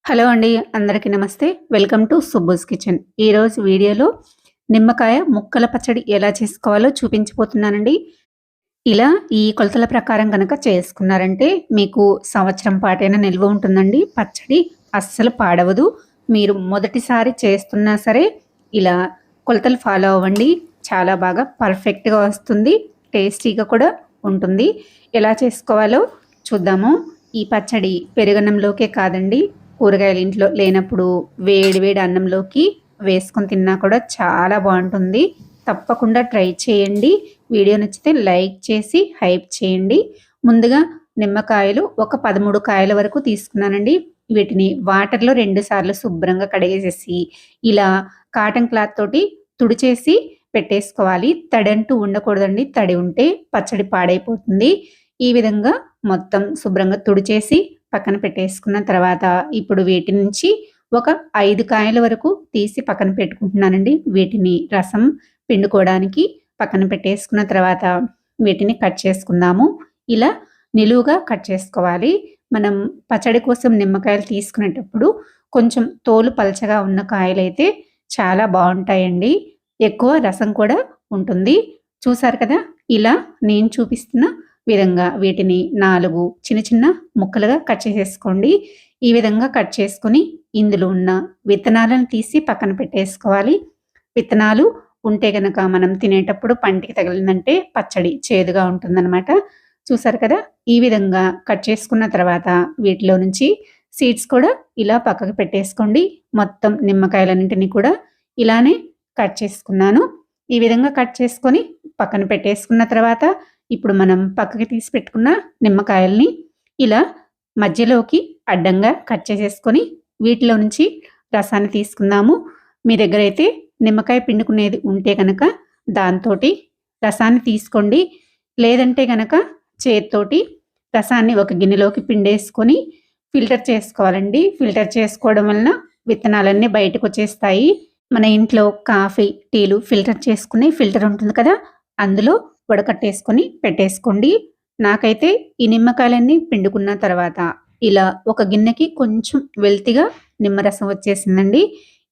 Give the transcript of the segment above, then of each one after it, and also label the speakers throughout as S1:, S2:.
S1: Hello అండి. అందరికీ నమస్తే. Welcome to Subbu's kitchen. ఈరోజు వీడియోలో నిమ్మకాయ ముక్కల పచ్చడి ఎలా చేసుకోవాలో చూపించబోతున్నానండి. ఇలా ఈ కొలతల ప్రకారం గనక చేసుకున్నారంటే మీకు సంవత్సరం పాటైనా నిల్వ ఉంటుందండి. పచ్చడి అస్సలు పాడవదు. మీరు మొదటిసారి చేస్తున్నా సరే ఇలా కొలతలు ఫాలో అవ్వండి. చాలా బాగా పర్ఫెక్ట్‌గా వస్తుంది. టేస్టీగా కూడా ఉంటుంది. ఎలా చేసుకోవాలో చూద్దాము. ఈ పచ్చడి పెరుగన్నంలోకే కాదండి, కూరగాయలు ఇంట్లో లేనప్పుడు వేడి వేడి అన్నంలోకి వేసుకొని తిన్నా కూడా చాలా బాగుంటుంది. తప్పకుండా ట్రై చేయండి. వీడియో నచ్చితే లైక్ చేసి హైప్ చేయండి. ముందుగా నిమ్మకాయలు ఒక 13 కాయల వరకు తీసుకున్నానండి. వీటిని వాటర్‌లో 2 సార్లు శుభ్రంగా కడిగేసేసి ఇలా కాటన్ క్లాత్ తోటి తుడిచేసి పెట్టేసుకోవాలి. తడంటూ ఉండకూడదండి. తడి ఉంటే పచ్చడి పాడైపోతుంది. ఈ విధంగా మొత్తం శుభ్రంగా తుడిచేసి పక్కన పెట్టేసుకున్న తర్వాత ఇప్పుడు వీటి నుంచి ఒక 5 కాయల వరకు తీసి పక్కన పెట్టుకుంటున్నానండి. వీటిని రసం పిండుకోవడానికి పక్కన పెట్టేసుకున్న తర్వాత వీటిని కట్ చేసుకుందాము. ఇలా నిలువుగా కట్ చేసుకోవాలి. మనం పచ్చడి కోసం నిమ్మకాయలు తీసుకునేటప్పుడు కొంచెం తోలు పలచగా ఉన్న కాయలైతే చాలా బావుంటాయండి. ఎక్కువ రసం కూడా ఉంటుంది. చూసారు కదా! ఇలా నేను చూపిస్తున్న విధంగా వీటిని 4 చిన్న చిన్న ముక్కలుగా కట్ చేసేసుకోండి. ఈ విధంగా కట్ చేసుకొని ఇందులో ఉన్న విత్తనాలను తీసి పక్కన పెట్టేసుకోవాలి. విత్తనాలు ఉంటే గనక మనం తినేటప్పుడు పంటికి తగిలిందంటే పచ్చడి చేదుగా ఉంటుందనమాట. చూసారు కదా! ఈ విధంగా కట్ చేసుకున్న తర్వాత వీటిలో నుంచి సీడ్స్ కూడా ఇలా పక్కకు పెట్టేసుకోండి. మొత్తం నిమ్మకాయలన్నింటినీ కూడా ఇలానే కట్ చేసుకున్నాను. ఈ విధంగా కట్ చేసుకొని పక్కన పెట్టేసుకున్న తర్వాత ఇప్పుడు మనం పక్కకి తీసి పెట్టుకున్న నిమ్మకాయల్ని ఇలా మధ్యలోకి అడ్డంగా కట్ చేసేసుకొని వీటిలో నుంచి రసాన్ని తీసుకుందాము. మీ దగ్గర అయితే నిమ్మకాయ పిండుకునేది ఉంటే గనక దాంతోటి రసాన్ని తీసుకోండి. లేదంటే గనక చేత్తోటి రసాన్ని ఒక గిన్నెలోకి పిండేసుకొని ఫిల్టర్ చేసుకోవాలండి. ఫిల్టర్ చేసుకోవడం వలన విత్తనాలన్నీ బయటకొచ్చేస్తాయి. మన ఇంట్లో కాఫీ, టీలు ఫిల్టర్ చేసుకునే ఫిల్టర్ ఉంటుంది కదా! అందులో వడకట్టేసుకొని పెట్టేసుకోండి. నాకైతే ఈ నిమ్మకాయలన్నీ పిండుకున్న తర్వాత ఇలా ఒక గిన్నెకి కొంచెం వెల్తిగా నిమ్మరసం వచ్చేసిందండి.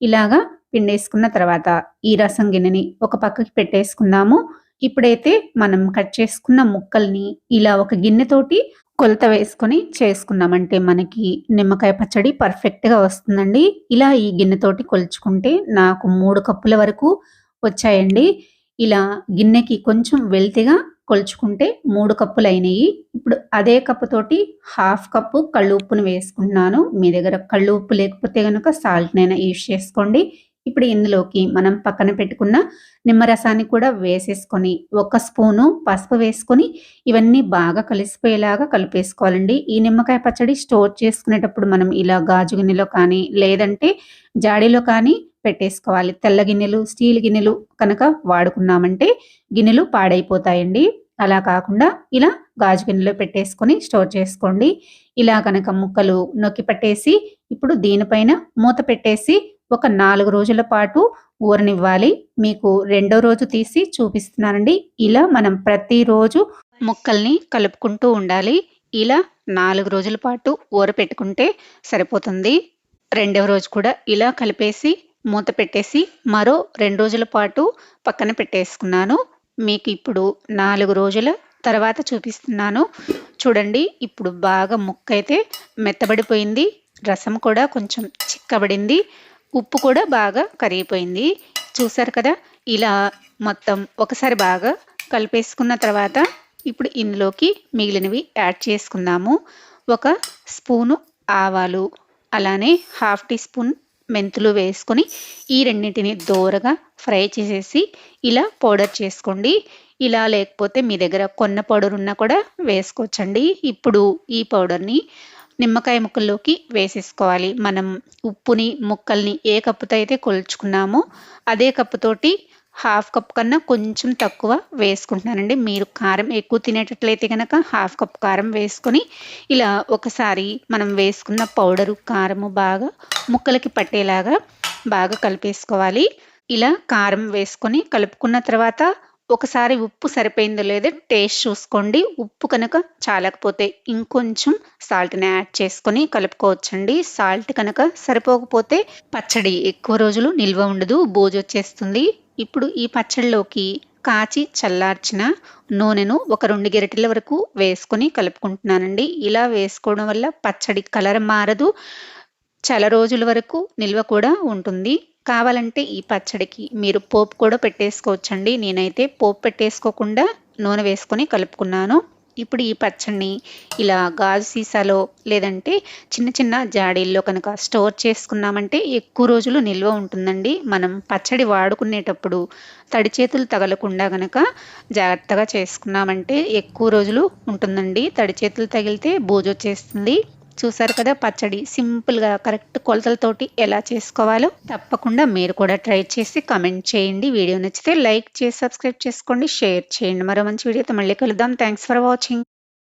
S1: ఇలాగా పిండేసుకున్న తర్వాత ఈ రసం గిన్నెని ఒక పక్కకి పెట్టేసుకుందాము. ఇప్పుడైతే మనం కట్ చేసుకున్న ముక్కల్ని ఇలా ఒక గిన్నెతోటి కొలత వేసుకొని చేసుకున్నామంటే మనకి నిమ్మకాయ పచ్చడి పర్ఫెక్ట్‌గా వస్తుందండి. ఇలా ఈ గిన్నెతోటి కొలుచుకుంటే నాకు 3 కప్పుల వరకు వచ్చాయండి. ఇలా గిన్నెకి కొంచెం వెల్తిగా కొలుచుకుంటే 3 కప్పులయినాయి. ఇప్పుడు అదే కప్పుతోటి హాఫ్ కప్పు కల్లు ఉప్పుని వేసుకుంటున్నాను. మీ దగ్గర కల్లు ఉప్పు లేకపోతే గనక సాల్ట్‌నైనా యూజ్ చేసుకోండి. ఇప్పుడు ఇందులోకి మనం పక్కన పెట్టుకున్న నిమ్మరసాన్ని కూడా వేసేసుకొని, ఒక స్పూను పసుపు వేసుకొని ఇవన్నీ బాగా కలిసిపోయేలాగా కలిపేసుకోవాలండి. ఈ నిమ్మకాయ పచ్చడి స్టోర్ చేసుకునేటప్పుడు మనం ఇలా గాజు గిన్నెలో కానీ, లేదంటే జాడీలో కానీ పెట్టేసుకోవాలి. తెల్ల గిన్నెలు, స్టీల్ గిన్నెలు కనుక వాడుకున్నామంటే గిన్నెలు పాడైపోతాయండి. అలా కాకుండా ఇలా గాజు గిన్నెలో పెట్టేసుకొని స్టోర్ చేసుకోండి. ఇలా గనక ముక్కలు నొక్కి పట్టేసి ఇప్పుడు దీనిపైన మూత పెట్టేసి ఒక 4 రోజుల పాటు ఊరనివ్వాలి. మీకు రెండో రోజు తీసి చూపిస్తున్నానండి. ఇలా మనం ప్రతిరోజు ముక్కల్ని కలుపుకుంటూ ఉండాలి. ఇలా 4 రోజుల పాటు ఊరపెట్టుకుంటే సరిపోతుంది. రెండవ రోజు కూడా ఇలా కలిపేసి మూత పెట్టేసి మరో 2 రోజుల పాటు పక్కన పెట్టేసుకున్నాను. మీకు ఇప్పుడు 4 రోజుల తర్వాత చూపిస్తున్నాను. చూడండి ఇప్పుడు బాగా ముక్కైతే మెత్తబడిపోయింది. రసం కూడా కొంచెం చిక్కబడింది. ఉప్పు కూడా బాగా కరిగిపోయింది. చూసారు కదా! ఇలా మొత్తం ఒకసారి బాగా కలిపేసుకున్న తర్వాత ఇప్పుడు ఇందులోకి మిగిలినవి యాడ్ చేసుకుందాము. ఒక స్పూను ఆవాలు, అలానే హాఫ్ టీ స్పూన్ మెంతులు వేసుకొని ఈ రెండింటిని దోరగా ఫ్రై చేసేసి ఇలా పౌడర్ చేసుకోండి. ఇలా లేకపోతే మీ దగ్గర కొన్న పౌడర్ ఉన్నా కూడా వేసుకోవచ్చండి. ఇప్పుడు ఈ పౌడర్‌ని నిమ్మకాయ ముక్కల్లోకి వేసేసుకోవాలి. మనం ఉప్పుని, ముక్కల్ని ఏ కప్పుతో అయితే కొలుచుకున్నామో అదే కప్పుతోటి హాఫ్ కప్ కన్నా కొంచెం తక్కువ వేసుకుంటున్నానండి. మీరు కారం ఎక్కువ తినేటట్లయితే గనక హాఫ్ కప్ కారం వేసుకొని ఇలా ఒకసారి మనం వేసుకున్న పౌడరు, కారము బాగా ముక్కలకి పట్టేలాగా బాగా కలిపేసుకోవాలి. ఇలా కారం వేసుకొని కలుపుకున్న తర్వాత ఒకసారి ఉప్పు సరిపోయిందో లేదో టేస్ట్ చూసుకోండి. ఉప్పు కనుక చాలకపోతే ఇంకొంచెం సాల్ట్‌ని యాడ్ చేసుకొని కలుపుకోవచ్చండి. సాల్ట్ కనుక సరిపోకపోతే పచ్చడి ఎక్కువ రోజులు నిల్వ ఉండదు. బూజొచ్చేస్తుంది. ఇప్పుడు ఈ పచ్చడిలోకి కాచి చల్లార్చిన నూనెను ఒక 2 గరిటెల వరకు వేసుకొని కలుపుకుంటున్నానండి. ఇలా వేసుకోవడం వల్ల పచ్చడి కలర్ మారదు. చాలా రోజుల వరకు నిల్వ కూడా ఉంటుంది. కావాలంటే ఈ పచ్చడికి మీరు పోపు కూడా పెట్టేసుకోవచ్చండి. నేనైతే పోపు పెట్టేసుకోకుండా నూనె వేసుకొని కలుపుకున్నాను. ఇప్పుడు ఈ పచ్చడిని ఇలా గాజు సీసాలో లేదంటే చిన్న చిన్న జాడీల్లో కనుక స్టోర్ చేసుకున్నామంటే ఎక్కువ రోజులు నిల్వ ఉంటుందండి. మనం పచ్చడి వాడుకునేటప్పుడు తడి చేతులు తగలకుండా గనక జాగ్రత్తగా చేసుకున్నామంటే ఎక్కువ రోజులు ఉంటుందండి. తడి చేతులు తగిలితే బూజొచ్చేస్తుంది. చూసారు కదా పచ్చడి సింపుల్‌గా కరెక్ట్ కొలతలతోటి ఎలా చేసుకోవాలో. తప్పకుండా మీరు కూడా ట్రై చేసి కామెంట్ చేయండి. వీడియో నచ్చితే లైక్ చేసి సబ్స్క్రైబ్ చేసుకోండి. షేర్ చేయండి. మరో మంచి వీడియోతో మళ్ళీ కలుద్దాం. Thanks for watching.